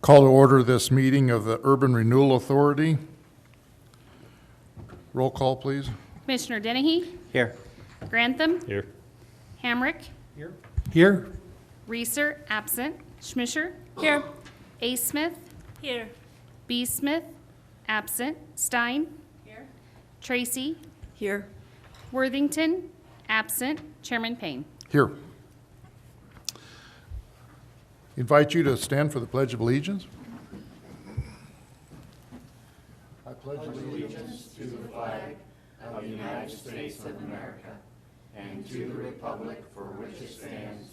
Call to order this meeting of the Urban Renewal Authority. Roll call, please. Commissioner Dennehy? Here. Grantham? Here. Hamrick? Here. Reeser, absent. Schmisher? Here. A. Smith? Here. B. Smith? Absent. Stein? Here. Tracy? Here. Worthington? Absent. Chairman Payne? Here. Invite you to stand for the Pledge of Allegiance. I pledge allegiance to the flag of the United States of America and to the republic for which it stands,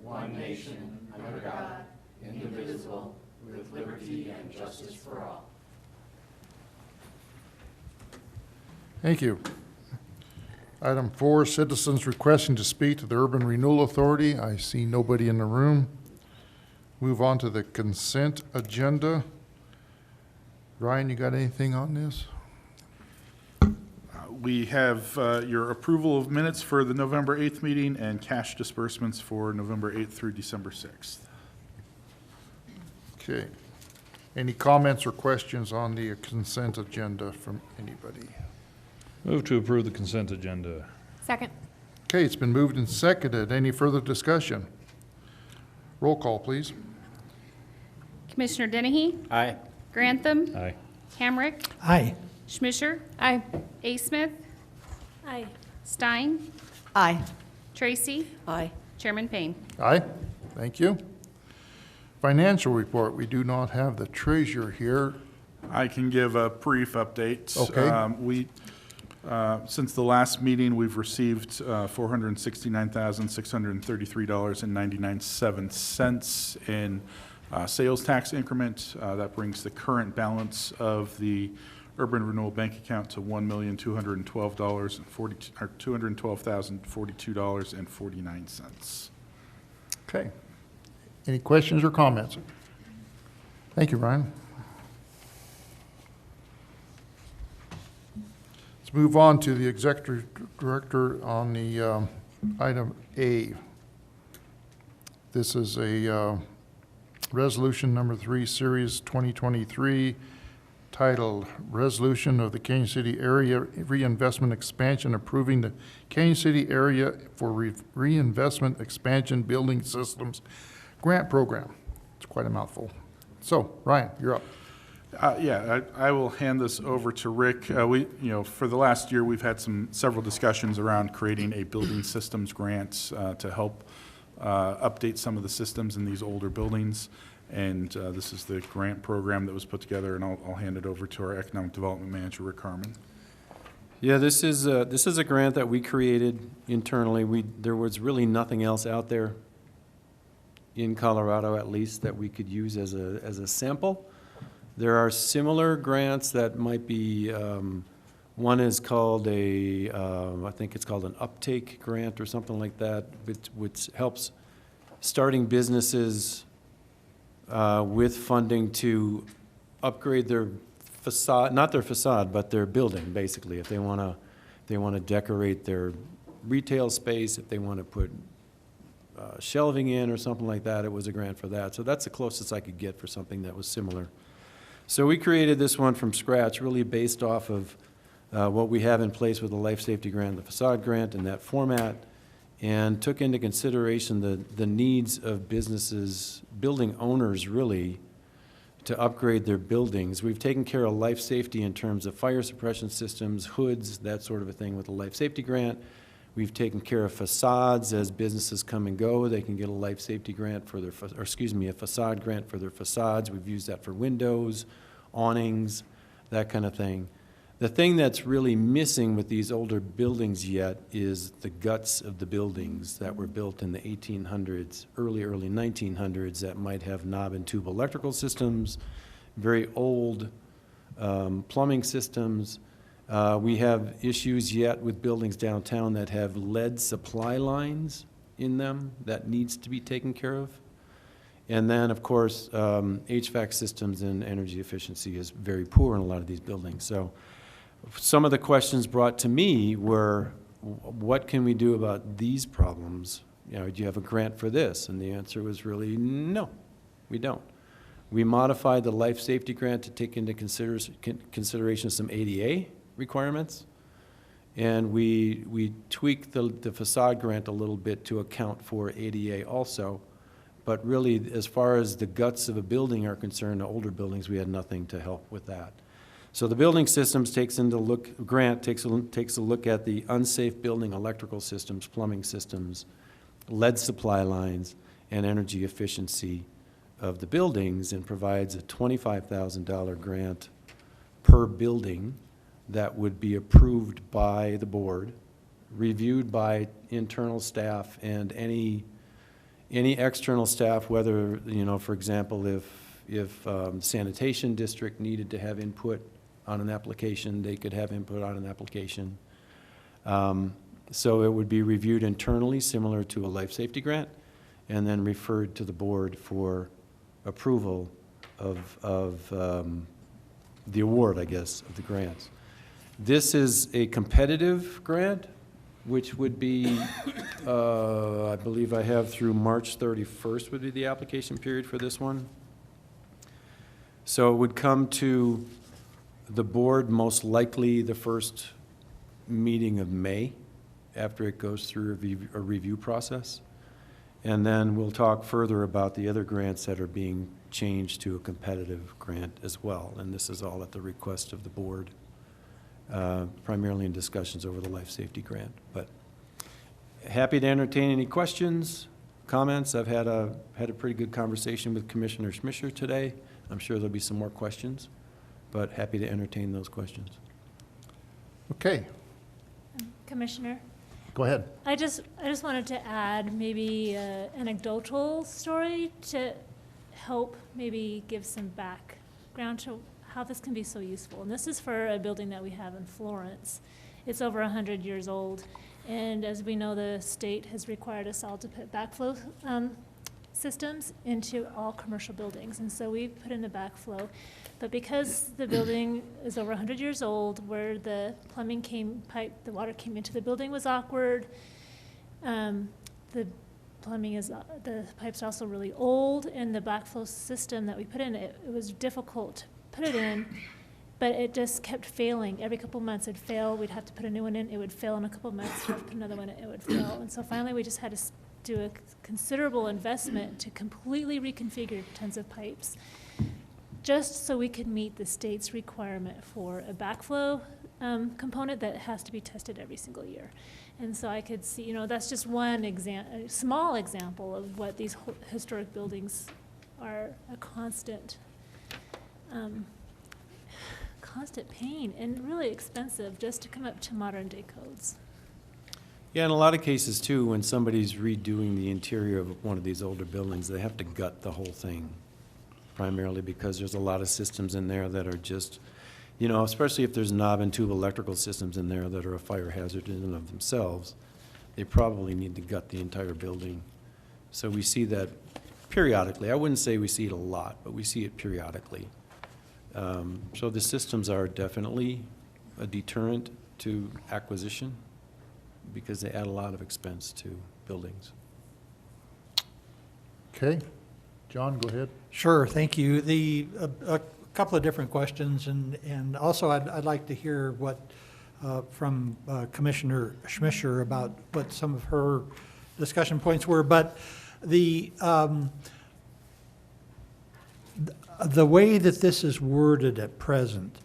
one nation, under God, indivisible, with liberty and justice for all. Thank you. Item 4, citizens requesting to speak to the Urban Renewal Authority. I see nobody in the room. Move on to the consent agenda. Ryan, you got anything on this? We have your approval of minutes for the November 8th meeting and cash disbursements for November 8th through December 6th. Okay. Any comments or questions on the consent agenda from anybody? Move to approve the consent agenda. Second. Okay, it's been moved and seconded. Any further discussion? Roll call, please. Commissioner Dennehy? Aye. Grantham? Aye. Hamrick? Aye. Schmisher? Aye. A. Smith? Aye. Stein? Aye. Tracy? Aye. Chairman Payne? Aye. Thank you. Financial report. We do not have the treasurer here. I can give a brief update. Okay. Since the last meeting, we've received $469,633.97 in sales tax increment. That brings the current balance of the Urban Renewal Bank account to $212,042.49. Okay. Any questions or comments? Thank you, Ryan. Let's move on to the executive director on the item A. This is a resolution number 3, series 2023, titled Resolution of the Canyon City Area Reinvestment Expansion, approving the Canyon City Area for Reinvestment Expansion Building Systems Grant Program. It's quite a mouthful. So, Ryan, you're up. I will hand this over to Rick. For the last year, we've had several discussions around creating a building systems grant to help update some of the systems in these older buildings. And this is the grant program that was put together, and I'll hand it over to our Economic Development Manager, Rick Harmon. Yeah, this is a grant that we created internally. There was really nothing else out there in Colorado, at least, that we could use as a sample. There are similar grants that might be, one is called I think it's called an uptake grant or something like that, which helps starting businesses with funding to upgrade their facade, not their facade, but their building, basically. If they want to decorate their retail space, if they want to put shelving in or something like that, it was a grant for that. So that's the closest I could get for something that was similar. So we created this one from scratch, really based off of what we have in place with the life safety grant, the facade grant, in that format, and took into consideration the needs of businesses, building owners really, to upgrade their buildings. We've taken care of life safety in terms of fire suppression systems, hoods, that sort of a thing with the life safety grant. We've taken care of facades. As businesses come and go, they can get a life safety grant for their, a facade grant for their facades. We've used that for windows, awnings, that kind of thing. The thing that's really missing with these older buildings yet is the guts of the buildings that were built in the 1800s, early 1900s, that might have knob and tube electrical systems, very old plumbing systems. We have issues yet with buildings downtown that have lead supply lines in them that needs to be taken care of. And then, of course, HVAC systems and energy efficiency is very poor in a lot of these buildings. So some of the questions brought to me were, what can we do about these problems? Do you have a grant for this? And the answer was really, no, we don't. We modified the life safety grant to take into consideration some ADA requirements. And we tweaked the facade grant a little bit to account for ADA also. But really, as far as the guts of a building are concerned, the older buildings, we had nothing to help with that. So the building systems grant takes a look at the unsafe building electrical systems, plumbing systems, lead supply lines, and energy efficiency of the buildings, and provides a $25,000 grant per building that would be approved by the board, reviewed by internal staff and any external staff, whether, for example, if sanitation district needed to have input on an application, they could have input on an application. So it would be reviewed internally, similar to a life safety grant, and then referred to the board for approval of the award, I guess, of the grants. This is a competitive grant, which would be, I believe I have through March 31st would be the application period for this one. So it would come to the board most likely the first meeting of May, after it goes through a review process. And then we'll talk further about the other grants that are being changed to a competitive grant as well. And this is all at the request of the board, primarily in discussions over the life safety grant. But happy to entertain any questions, comments. I've had a pretty good conversation with Commissioner Schmischer today. I'm sure there'll be some more questions, but happy to entertain those questions. Okay, Commissioner, go ahead. I just wanted to add maybe an anecdotal story to help maybe give some background to how this can be so useful. And this is for a building that we have in Florence. It's over 100 years old. And as we know, the state has required us all to put backflow systems into all commercial buildings. And so we put in the backflow. But because the building is over 100 years old, where the the water came into the building was awkward. The pipes are also really old, and the backflow system that we put in, it was difficult to put it in, but it just kept failing. Every couple months it'd fail, we'd have to put a new one in, it would fail in a couple months, we'd put another one in, it would fail. And so finally we just had to do a considerable investment to completely reconfigure tons of pipes, just so we could meet the state's requirement for a backflow component that has to be tested every single year. And so I could see, that's just one a small example of what these historic buildings are, a constant pain and really expensive just to come up to modern day codes. Yeah, in a lot of cases too, when somebody's redoing the interior of one of these older buildings, they have to gut the whole thing, primarily because there's a lot of systems in there that are just, especially if there's knob and tube electrical systems in there that are a fire hazard in and of themselves, they probably need to gut the entire building. So we see that periodically. I wouldn't say we see it a lot, but we see it periodically. So the systems are definitely a deterrent to acquisition because they add a lot of expense to buildings. Okay, John, go ahead. Sure, thank you. A couple of different questions, and also I'd like to hear what from Commissioner Schmischer about what some of her discussion points were. But the way that this is worded at present,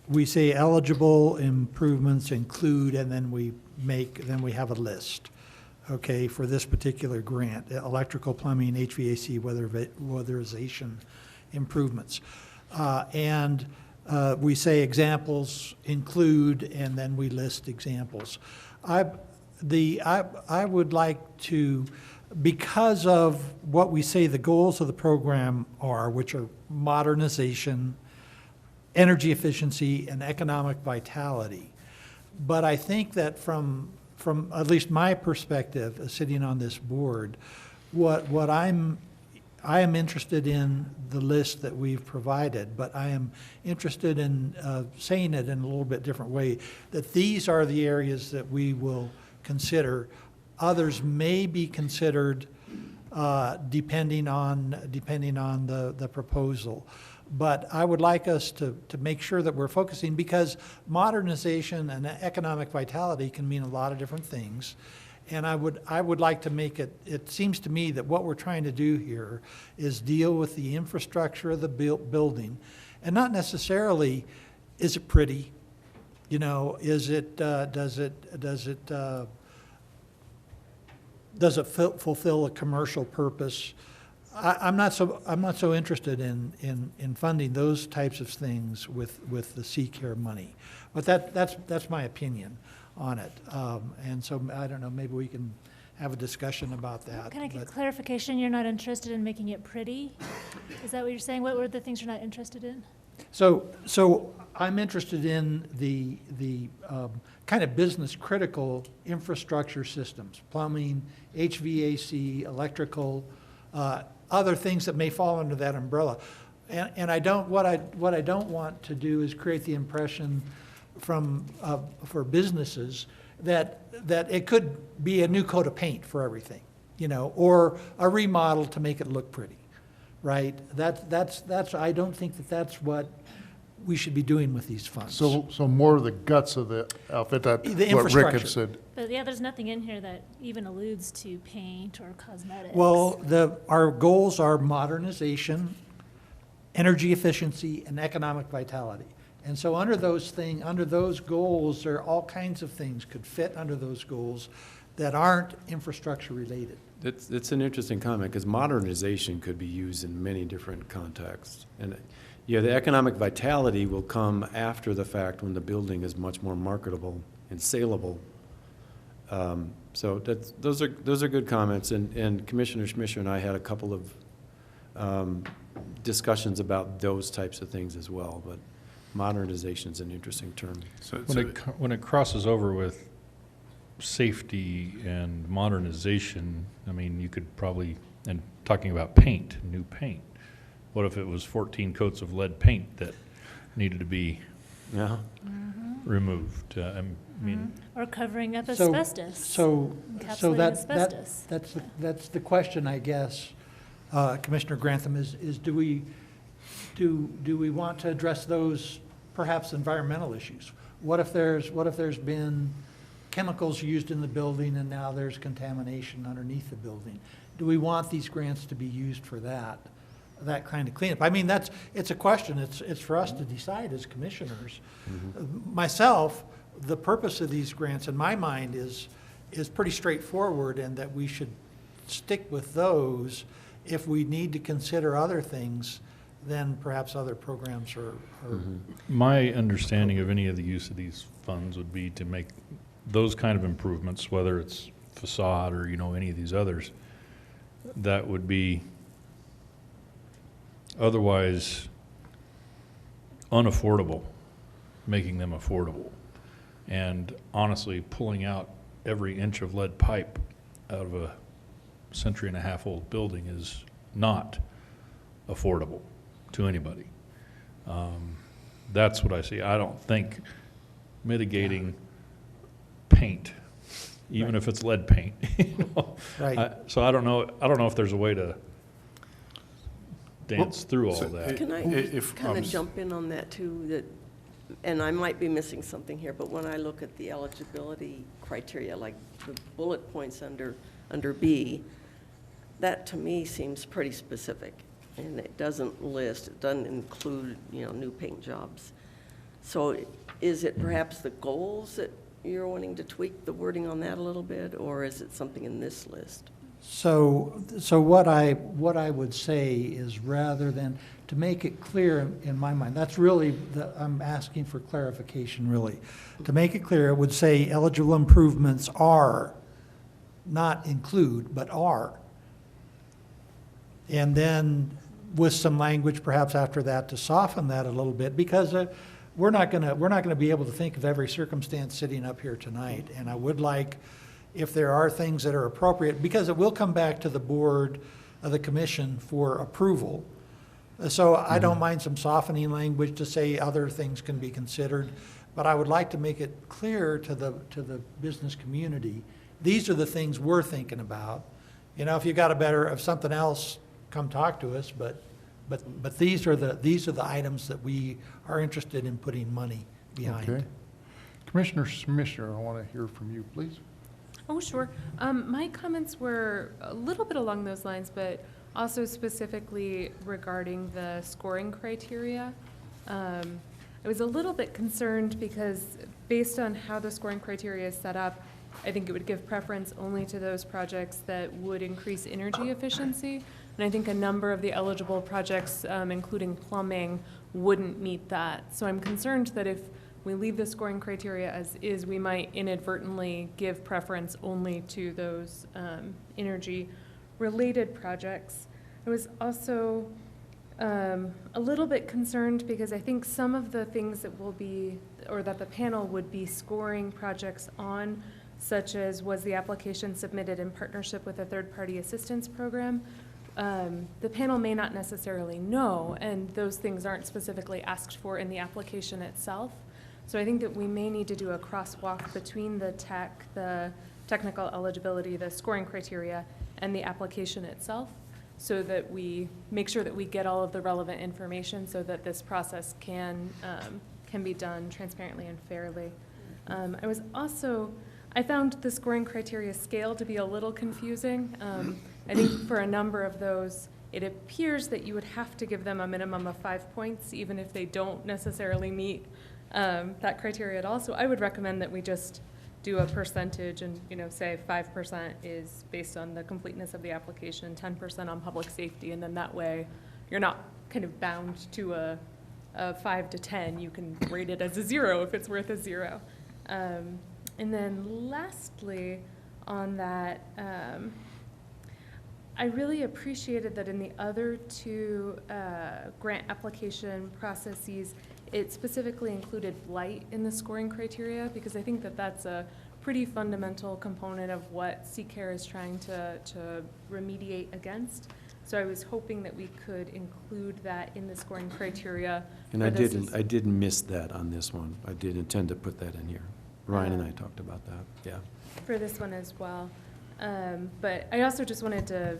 we say eligible improvements include, and then we have a list. Okay, for this particular grant, electrical, plumbing, HVAC, weatherization improvements. And we say examples include, and then we list examples. I would like to, because of what we say the goals of the program are, which are modernization, energy efficiency, and economic vitality. But I think that from at least my perspective, sitting on this board, what I am interested in the list that we've provided, but I am interested in saying it in a little bit different way, that these are the areas that we will consider. Others may be considered depending on the proposal. But I would like us to make sure that we're focusing, because modernization and economic vitality can mean a lot of different things. And I would like to make it seems to me that what we're trying to do here is deal with the infrastructure of the building, and not necessarily, is it pretty? You know, is it, does it fulfill a commercial purpose? I'm not so interested in funding those types of things with the C-Care money. But that's my opinion on it. And so, I don't know, maybe we can have a discussion about that. Can I get but- clarification? You're not interested in making it pretty? Is that what you're saying? What were the things you're not interested in? So I'm interested in the kind of business critical infrastructure systems, plumbing, HVAC, electrical, other things that may fall under that umbrella. And what I don't want to do is create the impression for businesses that it could be a new coat of paint for everything, you know, or a remodel to make it look pretty. Right? I don't think that's what we should be doing with these funds. So more of the guts of the outfit, that The what Rick infrastructure. had said. But yeah, there's nothing in here that even alludes to paint or cosmetics. Well, our goals are modernization, energy efficiency, and economic vitality. And so under those goals, there are all kinds of things could fit under those goals that aren't infrastructure related. It's an interesting comment, because modernization could be used in many different contexts. And yeah, the economic vitality will come after the fact, when the building is much more marketable and saleable. So those are good comments, and Commissioner Schmischer and I had a couple of discussions about those types of things as well, but modernization is an interesting term. So When it crosses over with safety and modernization, I mean, you could probably, and talking about paint, new paint, what if it was 14 coats of lead paint that needed to be Yeah. removed? I mean, Or covering up So- asbestos. So Encapsulating asbestos. that's the question, I guess, Commissioner Grantham, is do we want to address those perhaps environmental issues? What if there's been chemicals used in the building and now there's contamination underneath the building? Do we want these grants to be used for that kind of cleanup? I mean, it's a question. It's for us to decide as commissioners. Myself, the purpose of these grants in my mind is pretty straightforward, and that we should stick with those. If we need to consider other things, then perhaps other programs are. my understanding of any of the use of these funds would be to make those kind of improvements, whether it's facade or, you know, any of these others, that would be otherwise unaffordable, making them affordable. And honestly, pulling out every inch of lead pipe out of a century-and-a-half-old building is not affordable to anybody. That's what I see. I don't think mitigating paint, even if it's lead paint. You know? Right. So I don't know if there's a way to dance through all so that. Can I If- kind of jump in on that too, and I might be missing something here, but when I look at the eligibility criteria, like the bullet points under B, that to me seems pretty specific. And it doesn't include, you know, new paint jobs. So is it perhaps the goals that you're wanting to tweak the wording on that a little bit, or is it something in this list? So what I would say is, rather than, to make it clear in my mind, that's really, I'm asking for clarification, really. To make it clear, it would say eligible improvements are, not include, but are. And then with some language perhaps after that to soften that a little bit, because we're not gonna be able to think of every circumstance sitting up here tonight. And I would like, if there are things that are appropriate, because it will come back to the board of the commission for approval. So I don't mind some softening language to say other things can be considered, but I would like to make it clear to the business community, these are the things we're thinking about, You know, if you got a better, if something else, come talk to us, but these are the items that we are interested in putting money behind. Okay. Commissioner Smisher, I want to hear from you, please. Oh, sure. My comments were a little bit along those lines, but also specifically regarding the scoring criteria. I was a little bit concerned because based on how the scoring criteria is set up, I think it would give preference only to those projects that would increase energy efficiency. And I think a number of the eligible projects, including plumbing, wouldn't meet that. So I'm concerned that if we leave the scoring criteria as is, we might inadvertently give preference only to those energy-related projects. I was also a little bit concerned because I think some of the things that will be, or that the panel would be scoring projects on, such as was the application submitted in partnership with a third-party assistance program, the panel may not necessarily know, and those things aren't specifically asked for in the application itself. So I think that we may need to do a crosswalk between the technical eligibility, the scoring criteria, and the application itself, so that we make sure that we get all of the relevant information so that this process can be done transparently and fairly. I found the scoring criteria scale to be a little confusing. I think for a number of those, it appears that you would have to give them a minimum of 5 points, even if they don't necessarily meet that criteria at all. So I would recommend that we just do a percentage and, say 5% is based on the completeness of the application, 10% on public safety, and then that way you're not kind of bound to a 5 to 10. You can rate it as a 0 if it's worth a 0. And then lastly on that, I really appreciated that in the other two grant application processes, it specifically included blight in the scoring criteria, because I think that that's a pretty fundamental component of what CCARE is trying to remediate against. So I was hoping that we could include that in the scoring criteria. And I did miss that on this one. I did intend to put that in here. Ryan and I talked about that, yeah. For this one as well. But I also just wanted to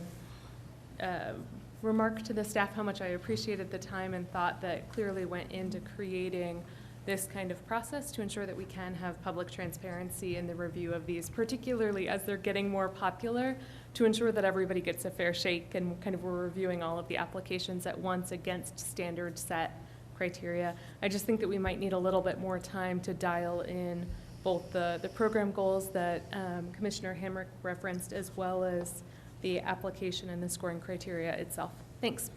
remark to the staff how much I appreciated the time and thought that clearly went into creating this kind of process to ensure that we can have public transparency in the review of these, particularly as they're getting more popular, to ensure that everybody gets a fair shake and kind of we're reviewing all of the applications at once against standard set criteria. I just think that we might need a little bit more time to dial in both the program goals that Commissioner Hamrick referenced, as well as the application and the scoring criteria itself. Thanks.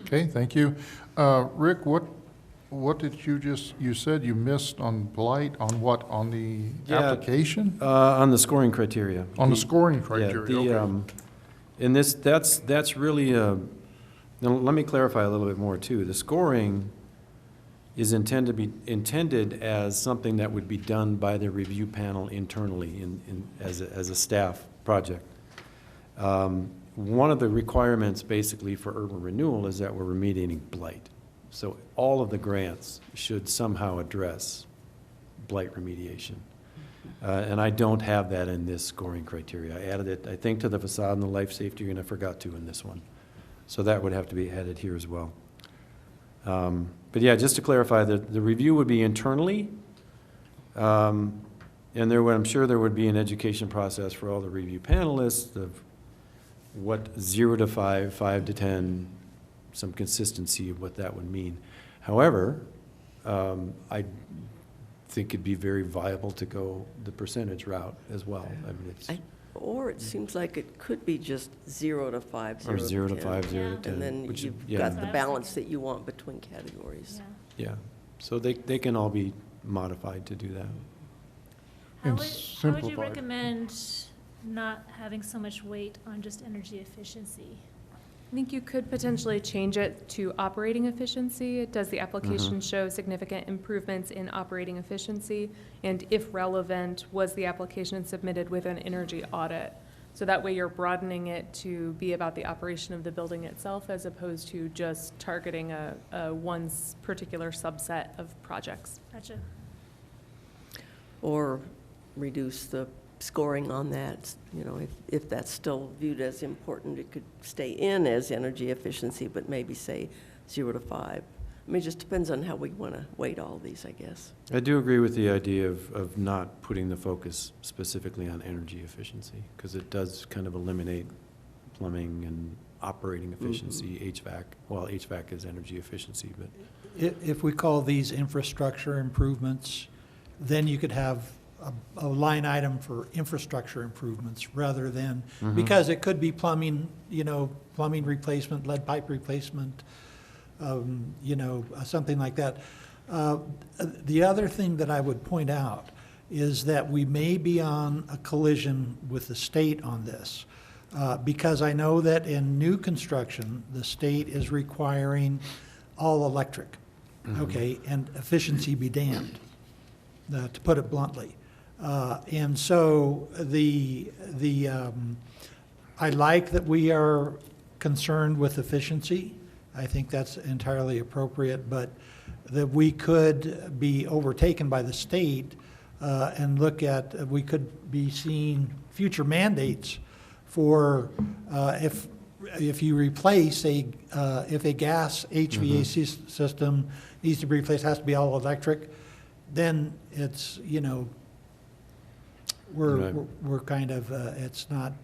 Okay, thank you. Rick, what did you said you missed on blight, on what, on the application? On the scoring criteria. On the scoring criteria, okay. And that's really, now let me clarify a little bit more too. The scoring is intended as something that would be done by the review panel internally as a staff project. One of the requirements basically for urban renewal is that we're remediating blight. So all of the grants should somehow address blight remediation. And I don't have that in this scoring criteria. I added it, I think, to the facade and the life safety, and I forgot to in this one. So that would have to be added here as well. But yeah, just to clarify, the review would be internally, and I'm sure there would be an education process for all the review panelists of what 0 to 5, 5 to 10, some consistency of what that would mean. However, I think it'd be very viable to go the percentage route as well. I mean, Or it seems like it could be just 0 to 5, 0 or to 0 to 10. 5, 0 to Yeah. 10. And then which is- you've yeah. got the balance that you want between categories. Yeah. Yeah, so they can all be modified to do that. How And would you simplified. recommend not having so much weight on just energy efficiency? I think you could potentially change it to operating efficiency. Does the application show significant improvements in operating efficiency? And if relevant, was the application submitted with an energy audit? So that way you're broadening it to be about the operation of the building itself as opposed to just targeting a one particular subset of projects. Gotcha. Or reduce the scoring on that, you know, if that's still viewed as important, it could stay in as energy efficiency, but maybe say 0 to 5. I mean, it just depends on how we want to weight all these, I guess. I do agree with the idea of not putting the focus specifically on energy efficiency, because it does kind of eliminate plumbing and operating efficiency, HVAC. Well, HVAC is energy efficiency, but If we call these infrastructure improvements, then you could have a line item for infrastructure improvements rather than, because it could be plumbing, you know, plumbing replacement, lead pipe replacement, you know, something like that. The other thing that I would point out is that we may be on a collision with the state on this. Because I know that in new construction, the state is requiring all electric, okay, and efficiency be damned, to put it bluntly. And so I like that we are concerned with efficiency. I think that's entirely appropriate, but that we could be overtaken by the state and look at, we could be seeing future mandates for if you replace if a gas HVAC system needs to be replaced, has to be all electric, then it's, you know, we're kind of, it's not,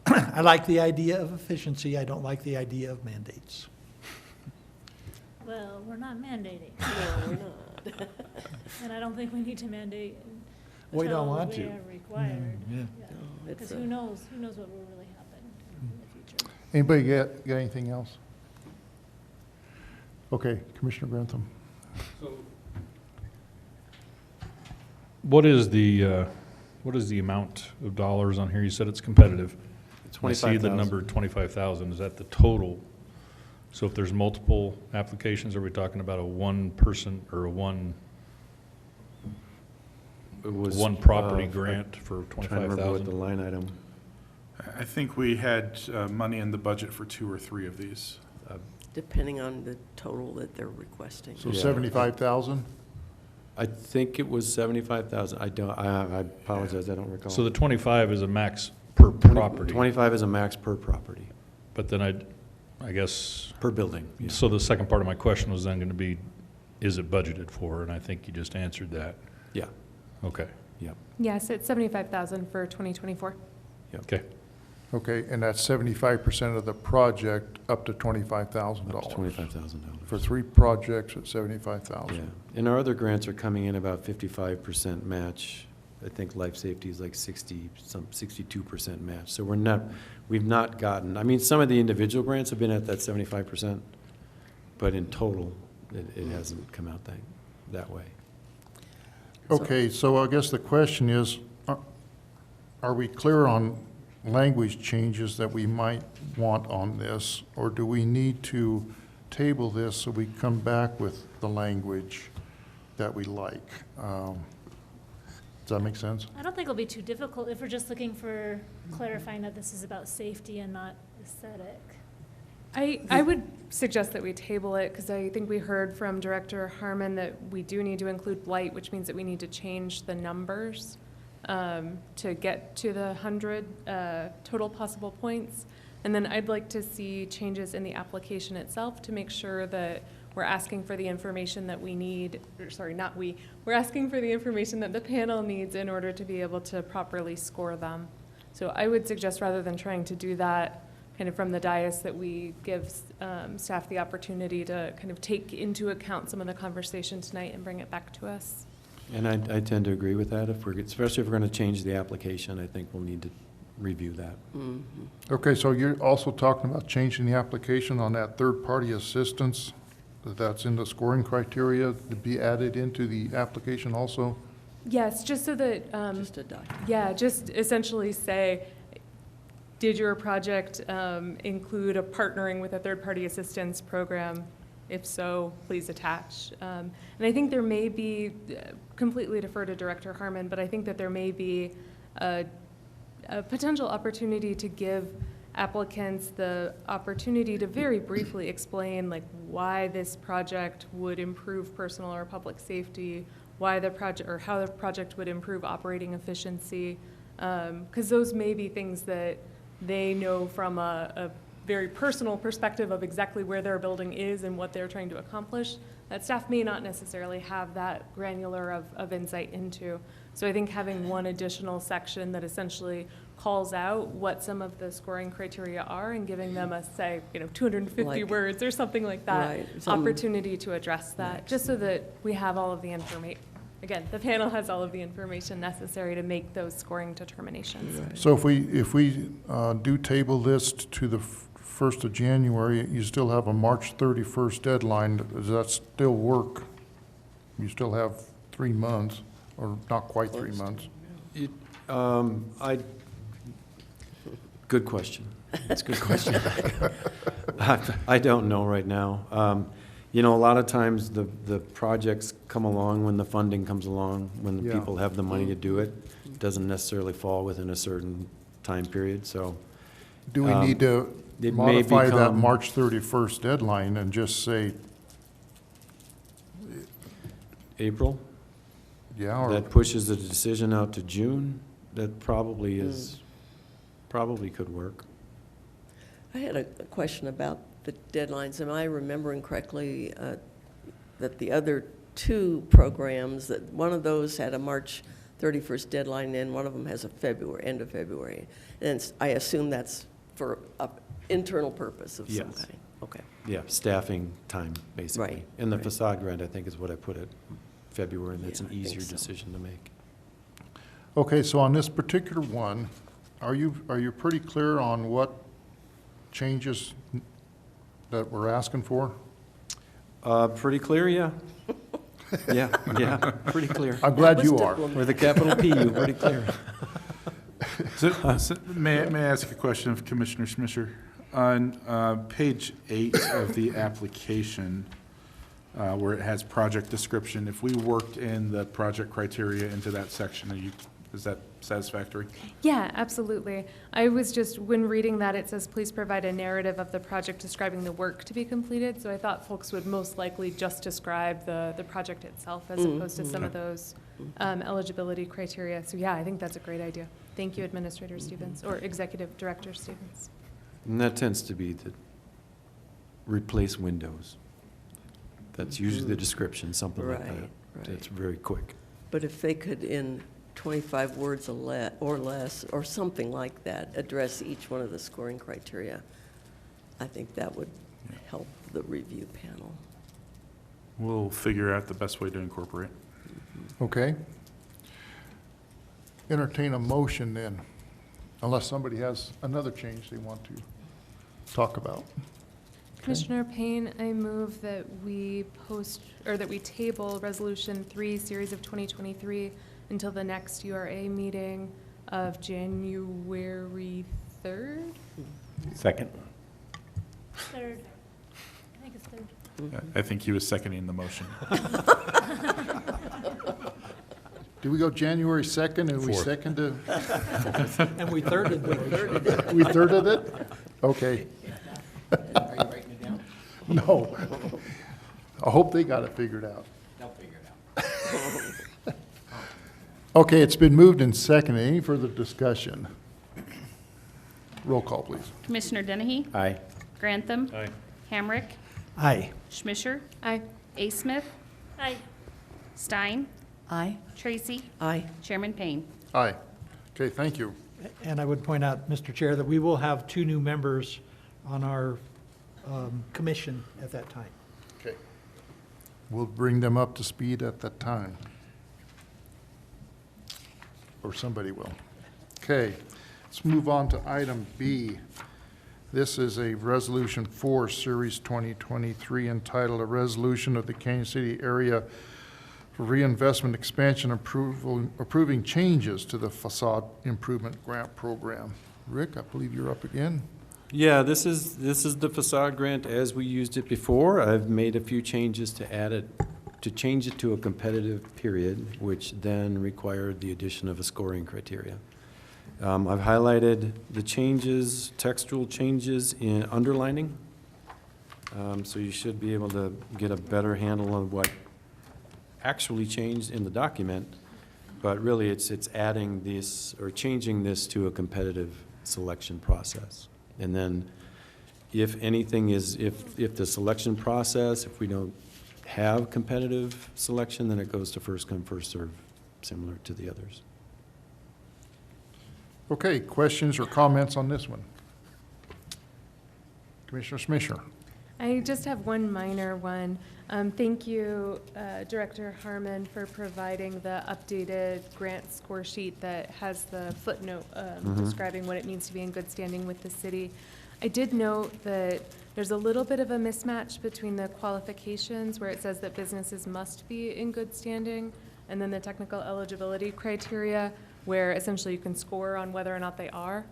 I like the idea of efficiency, I don't like the idea of mandates. Well, we're not mandating, No, we're not. and I don't think we need to mandate We don't until want we to. are required. Yeah. No, Because it's who knows what will really happen in the future. Anybody got anything else? Okay, Commissioner Grantham. What is the amount of dollars on here? You said it's competitive. I see the 25,000. number 25,000. Is that the total? So if there's multiple applications, are we talking about a one person or a one It was, property I'm grant for trying to remember what the 25,000? line item. I think we had money in the budget for 2 or 3 of these. depending on the total that they're requesting. So Yeah. 75,000? I think it was 75,000. I apologize, I don't recall. So the 25 is a max per property, 25 is a max per property, but then I guess, per building. Yeah. so the second part of my question was then going to be, is it budgeted for? And I think you just answered that. Yeah, Okay, yeah, Yes, it's 75,000 for 2024. okay. Okay, and that's 75% of the project up to $25,000. up to $25,000. For 3 projects at Yeah, 75,000. and our other grants are coming in about 55% match. I think life safety is like 62% match. So we've not gotten, I mean, some of the individual grants have been at that 75%, but in total, it hasn't come out that way. Okay, so I guess the question is, are we clear on language changes that we might want on this? Or do we need to table this so we come back with the language that we like? Does that make sense? I don't think it'll be too difficult if we're just looking for clarifying that this is about safety and not aesthetic. I would suggest that we table it, because I think we heard from Director Harmon that we do need to include blight, which means that we need to change the numbers to get to the 100 total possible points. And then I'd like to see changes in the application itself to make sure that we're asking for the information that we need, or sorry, not we, we're asking for the information that the panel needs in order to be able to properly score them. So I would suggest, rather than trying to do that kind of from the dais, that we give staff the opportunity to kind of take into account some of the conversation tonight and bring it back to us. And I tend to agree with that. Especially if we're going to change the application, I think we'll need to review that. Okay, so you're also talking about changing the application on that third-party assistance that's in the scoring criteria to be added into the application also? Yes, just so that, Just a document. yeah, just essentially say, did your project include a partnering with a third-party assistance program? If so, please attach. And I think there may be, completely defer to Director Harmon, but I think that there may be a potential opportunity to give applicants the opportunity to very briefly explain like why this project would improve personal or public safety, why the project, or how the project would improve operating efficiency. Because those may be things that they know from a very personal perspective of exactly where their building is and what they're trying to accomplish, that staff may not necessarily have that granular of insight into. So I think having one additional section that essentially calls out what some of the scoring criteria are and giving them a, say, 250 Like- words or something like that, Right, some- opportunity to address that, just so that we have all of the information. Again, the panel has all of the information necessary to make those scoring determinations. So if we do table this to the 1st of January, you still have a March 31st deadline. Does that still work? You still have 3 months, or not quite 3 months? Good question. It's a good question. I don't know right now. A lot of times the projects come along when the funding comes along, when the Yeah. people have the money to do it. It doesn't necessarily fall within a certain time period, so. Do we need to it may modify that become- March 31st deadline and just say, April, yeah, or, that pushes the decision out to June, that probably could work. I had a question about the deadlines. Am I remembering correctly that the other two programs, that one of those had a March 31st deadline and one of them has a end of February? And I assume that's for an internal purpose of some Yes. kind. Okay. Yeah, staffing time, basically. Right, And the right. facade grant, I think, is what I put at February, and that's Yeah, an I think easier so. decision to make. okay, so on this particular one, are you pretty clear on what changes that we're asking for? Pretty clear, yeah. Yeah, pretty clear. I'm glad Let's you are. diplomat. With a capital P, you're pretty clear. So may I ask a question of Commissioner Schmischer? On page 8 of the application, where it has project description, if we worked in the project criteria into that section, is that satisfactory? Yeah, absolutely. I was just, when reading that, it says, please provide a narrative of the project describing the work to be completed. So I thought folks would most likely just describe the project itself as opposed to some of those eligibility criteria. So yeah, I think that's a great idea. Thank you, Administrator Stevens, or Executive Director Stevens. And that tends to be the replace windows. That's usually the description, something like Right, that. right. It's very quick. But if they could, in 25 words or less, or something like that, address each one of the scoring criteria, I think that would help the review panel. We'll figure out the best way to incorporate. Okay. Entertain a motion then, unless somebody has another change they want to talk about. Commissioner Payne, I move that we table Resolution 3, Series of 2023 until the next URA meeting of January 3rd? Second. Third. I think it's third. I think he was seconding the motion. Do we go January 2nd and we Fourth. seconded? And we thirded it. We thirded it? Okay. Are you writing it down? No. I hope they got it figured out. They'll figure it out. Okay, it's been moved and seconded. Any further discussion? Roll call, please. Commissioner Dennehy? Aye. Grantham? Aye. Hamrick? Aye. Schmischer? Aye. A. Smith? Aye. Stein? Aye. Tracy? Aye. Chairman Payne? Aye. Okay, thank you. And I would point out, Mr. Chair, that we will have 2 new members on our commission at that time. Okay. We'll bring them up to speed at that time. Or somebody will. Okay, let's move on to item B. This is a Resolution 4, Series 2023, entitled "A Resolution of the Kansas City Area for Reinvestment Expansion Approving Changes to the Facade Improvement Grant Program." Rick, I believe you're up again. Yeah, this is the facade grant as we used it before. I've made a few changes to change it to a competitive period, which then required the addition of a scoring criteria. I've highlighted the changes, textual changes in underlining. So you should be able to get a better handle on what actually changed in the document. But really, it's adding this, or changing this to a competitive selection process. And then, if anything is, if the selection process, if we don't have competitive selection, then it goes to first come, first serve, similar to the others. Okay, questions or comments on this one? Commissioner Smisher? I just have one minor one. Thank you, Director Harmon, for providing the updated grant score sheet that has the footnote describing what it means to be in good standing with the city. I did note that there's a little bit of a mismatch between the qualifications where it says that businesses must be in good standing, and then the technical eligibility criteria where essentially you can score on whether or not they are.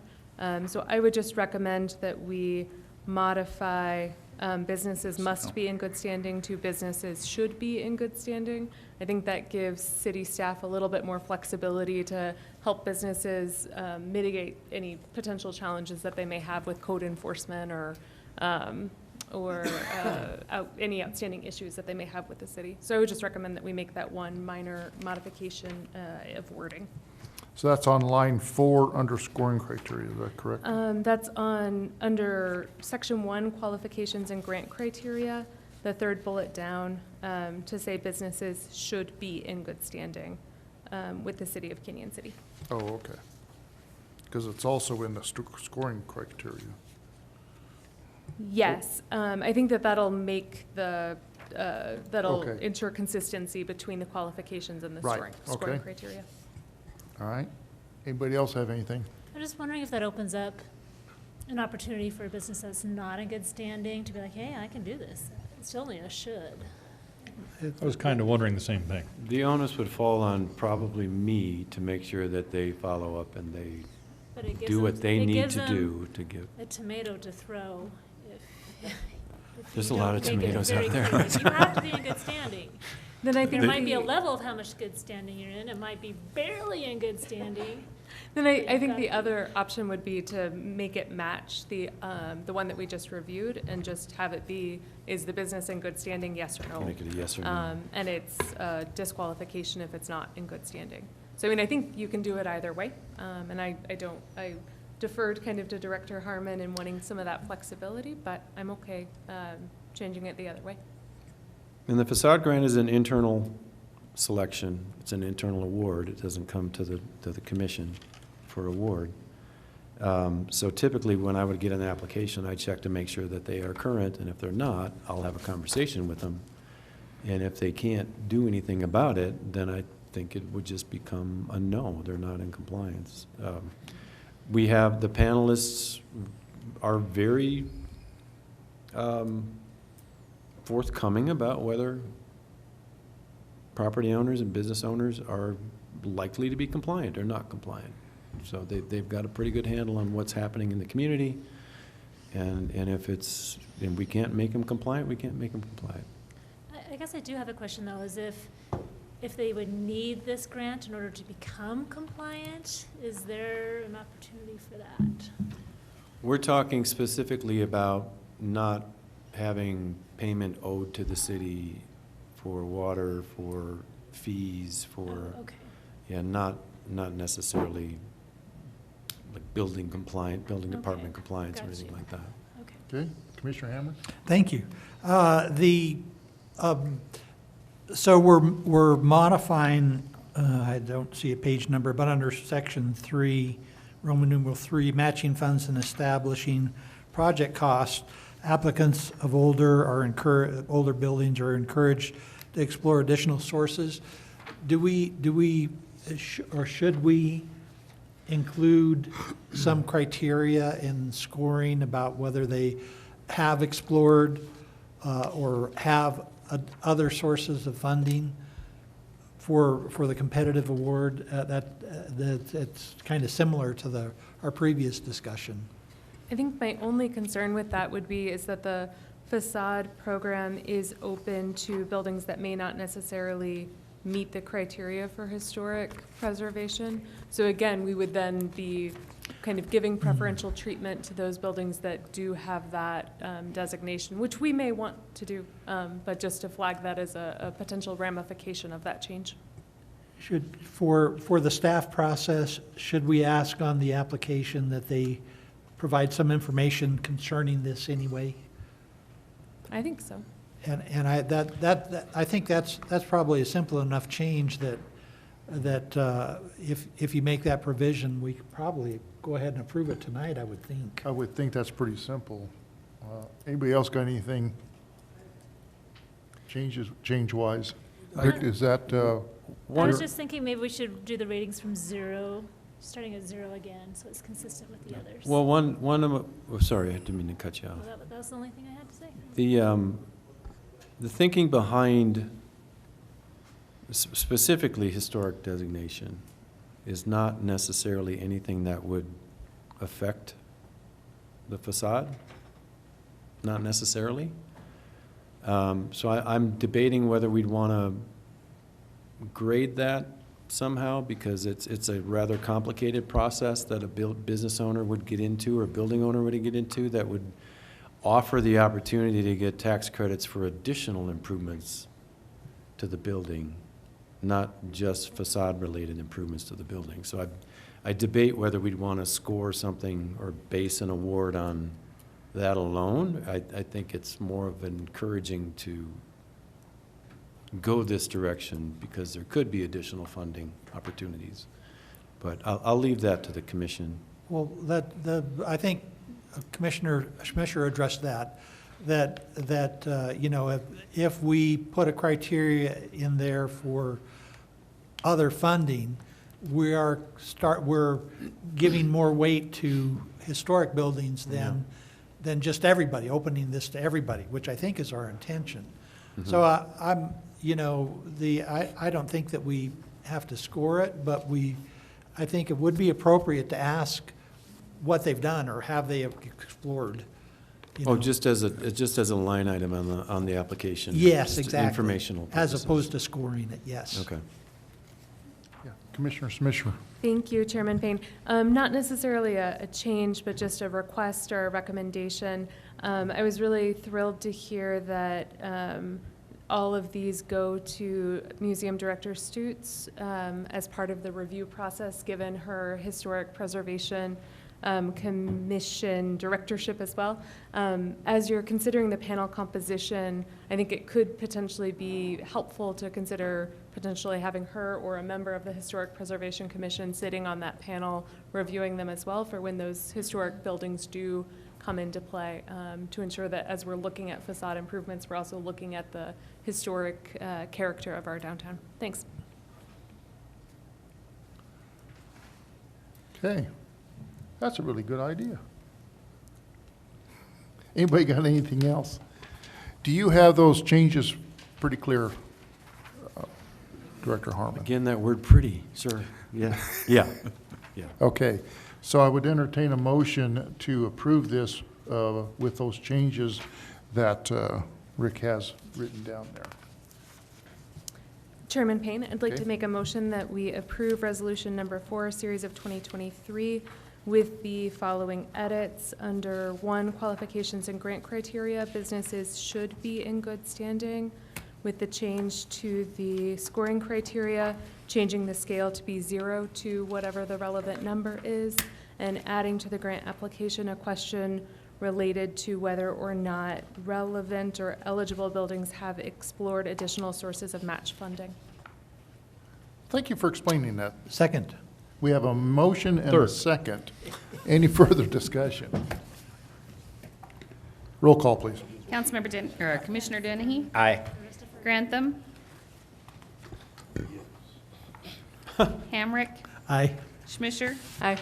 So I would just recommend that we modify businesses must be in good standing to businesses should be in good standing. I think that gives city staff a little bit more flexibility to help businesses mitigate any potential challenges that they may have with code enforcement or any outstanding issues that they may have with the city. So I would just recommend that we make that one minor modification of wording. So that's on line 4 under scoring criteria, is that correct? That's under section 1, qualifications and grant criteria, the third bullet down, to say businesses should be in good standing with the city of Canyon City. Oh, okay. Because it's also in the scoring criteria. Yes, I think that'll make the, that'll Okay. ensure consistency between the qualifications and the Right, scoring okay. criteria. All right. Anybody else have anything? I'm just wondering if that opens up an opportunity for a business that's not in good standing to be like, hey, I can do this. It's only a should. I was kind of wondering the same thing. The onus would fall on probably me to make sure that they follow up and they But it gives do them- what they it need gives to them do to give. a tomato to throw if There's you a lot don't of make it tomatoes very out there. clear. You have to be in good standing. Then I think There might be a the- level of how much good standing you're in. It might be barely in good standing. Then I think Got the it. other option would be to make it match the one that we just reviewed and just have it be, is the business in good standing, yes or no? Make it a yes or no. And it's disqualification if it's not in good standing. So I mean, I think you can do it either way. And I deferred kind of to Director Harmon in wanting some of that flexibility, but I'm okay changing it the other way. And the facade grant is an internal selection. It's an internal award. It doesn't come to the commission for award. So typically, when I would get an application, I check to make sure that they are current, and if they're not, I'll have a conversation with them. And if they can't do anything about it, then I think it would just become a no. They're not in compliance. We have, the panelists are very forthcoming about whether property owners and business owners are likely to be compliant or not compliant. So they've got a pretty good handle on what's happening in the community. And if it's, and we can't make them compliant, we can't make them compliant. I guess I do have a question though, is if they would need this grant in order to become compliant, is there an opportunity for that? We're talking specifically about not having payment owed to the city for water, for fees, for, Oh, okay. yeah, not necessarily like building compliant, building department Okay, compliance or got anything you. like that. Okay. Okay, Commissioner Hammer? Thank you. So we're modifying, I don't see a page number, but under section 3, Roman numeral 3, matching funds and establishing project costs, applicants of older buildings are encouraged to explore additional sources. Do we, or should we include some criteria in scoring about whether they have explored or have other sources of funding for the competitive award? It's kind of similar to our previous discussion. I think my only concern with that would be is that the facade program is open to buildings that may not necessarily meet the criteria for historic preservation. So again, we would then be kind of giving preferential treatment to those buildings that do have that designation, which we may want to do, but just to flag that as a potential ramification of that change. for the staff process, should we ask on the application that they provide some information concerning this anyway? I think so. And I think that's probably a simple enough change that if you make that provision, we could probably go ahead and approve it tonight, I would think. I would think that's pretty simple. Anybody else got anything change-wise? Rick, is that, I One- was just thinking maybe we should do the ratings from 0, starting at 0 again, so it's consistent with the others. Well, one of, sorry, I didn't mean to cut you off. Well, that was the only thing I had to say. The thinking behind specifically historic designation is not necessarily anything that would affect the facade, not necessarily. So I'm debating whether we'd want to grade that somehow, because it's a rather complicated process that a business owner would get into, or a building owner would get into, that would offer the opportunity to get tax credits for additional improvements to the building, not just facade-related improvements to the building. So I debate whether we'd want to score something or base an award on that alone. I think it's more of encouraging to go this direction, because there could be additional funding opportunities. But I'll leave that to the commission. Well, I think Commissioner Schmischer addressed that, you know, if we put a criteria in there for other funding, we're giving more weight to historic buildings than just everybody, opening this to everybody, which I think is our intention. So I don't think that we have to score it, but I think it would be appropriate to ask what they've done, or have they explored. Just as a line item on the application? Yes, just exactly. Informational As purposes. opposed to scoring it, yes. Okay. yeah, Commissioner Smisher? Thank you, Chairman Payne. Not necessarily a change, but just a request or a recommendation. I was really thrilled to hear that all of these go to Museum Director Stutz as part of the review process, given her historic preservation commission directorship as well. As you're considering the panel composition, I think it could potentially be helpful to consider potentially having her or a member of the Historic Preservation Commission sitting on that panel, reviewing them as well for when those historic buildings do come into play, to ensure that as we're looking at facade improvements, we're also looking at the historic character of our downtown. Thanks. Okay, that's a really good idea. Anybody got anything else? Do you have those changes pretty clear, Director Harmon? Again, that word pretty, sir. Yeah. Yeah. Yeah. Okay, so I would entertain a motion to approve this with those changes that Rick has written down there. Chairman Payne, I'd like Okay. to make a motion that we approve Resolution Number 4, Series of 2023, with the following edits. Under 1, qualifications and grant criteria, businesses should be in good standing, with the change to the scoring criteria, changing the scale to be 0 to whatever the relevant number is, and adding to the grant application a question related to whether or not relevant or eligible buildings have explored additional sources of match funding. Thank you for explaining that. Second. We have a motion and a Third. second. Any further discussion? Roll call, please. Councilmember Commissioner Dennehy? Aye. Grantham? Hamrick? Aye. Schmisher? Aye.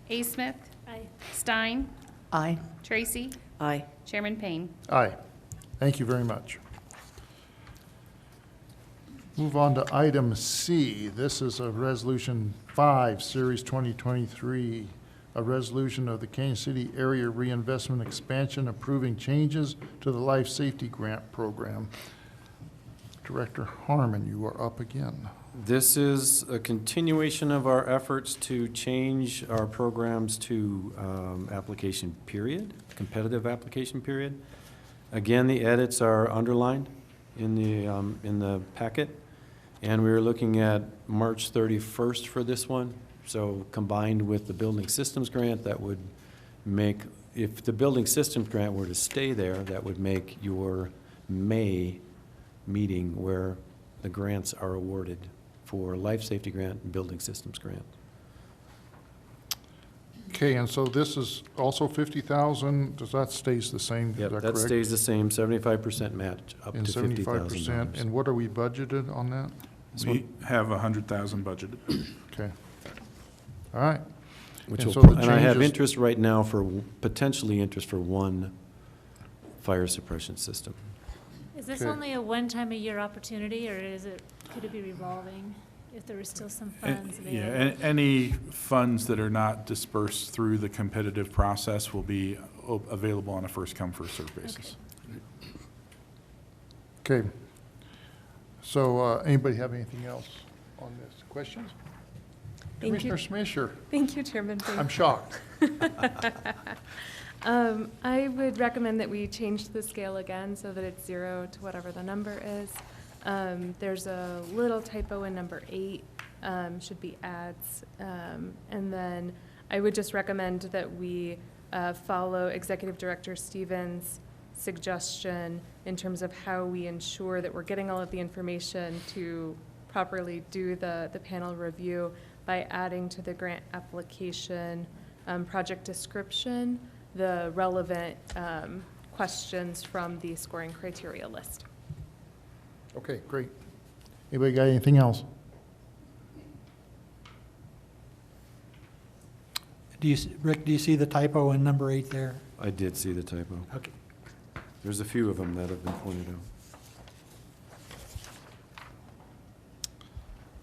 A. Smith? Aye. Stein? Aye. Tracy? Aye. Chairman Payne? Aye. Thank you very much. Move on to item C. This is a Resolution 5, Series 2023, a resolution of the Kansas City Area Reinvestment Expansion approving changes to the Life Safety Grant Program. Director Harmon, you are up again. This is a continuation of our efforts to change our programs to application period, competitive application period. Again, the edits are underlined in the packet. And we were looking at March 31st for this one. So combined with the building systems grant, that would make, if the building systems grant were to stay there, that would make your May meeting where the grants are awarded for life safety grant and building systems grant. Okay, and so this is also 50,000, does that stays the same, is Yep, that that correct? stays the same, 75% match up And to 75%, $50,000. and what are we budgeted on that? We have 100,000 budgeted. Okay. All right, Which And will, so the and I have changes- interest right now for, potentially interest for one fire suppression system. Is this Okay. only a one-time-a-year opportunity, or could it be revolving if there were still some funds Yeah, available? any funds that are not dispersed through the competitive process will be available on a first-come, first-served basis. okay. So, anybody have anything else on this? Questions? Thank you. Commissioner Smisher, Thank you, Chairman Payne. I'm shocked. I would recommend that we change the scale again so that it's 0 to whatever the number is. There's a little typo in number 8, should be adds. And then I would just recommend that we follow Executive Director Stevens' suggestion in terms of how we ensure that we're getting all of the information to properly do the panel review by adding to the grant application project description the relevant questions from the scoring criteria list. Okay, great. Anybody got anything else? Rick, do you see the typo in number 8 there? I did see the typo. Okay. There's a few of them that have been pointed out.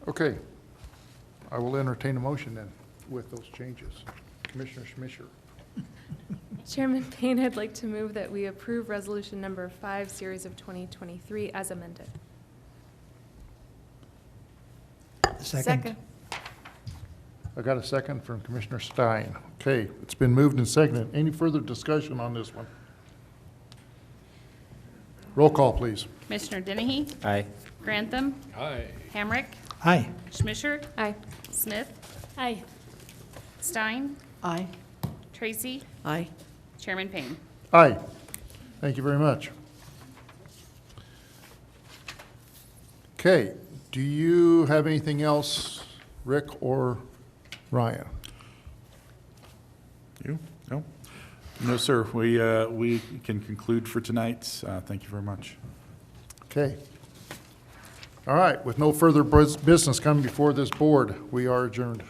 Okay. I will entertain a motion then with those changes. Commissioner Smisher. Chairman Payne, I'd like to move that we approve resolution number 5, series of 2023 as amended. Second? I got a second from Commissioner Stein. Okay, it's been moved and seconded. Any further discussion on this one? Roll call, please. Commissioner Dennehy? Aye. Grantham? Aye. Hamrick? Aye. Schmisher? Aye. Smith? Aye. Stein? Aye. Tracy? Aye. Chairman Payne. Aye. Thank you very much. Okay, do you have anything else, Rick or Ryan? You? No? No, sir. We can conclude for tonight. Thank you very much. Okay. All right, with no further business coming before this board, we are adjourned.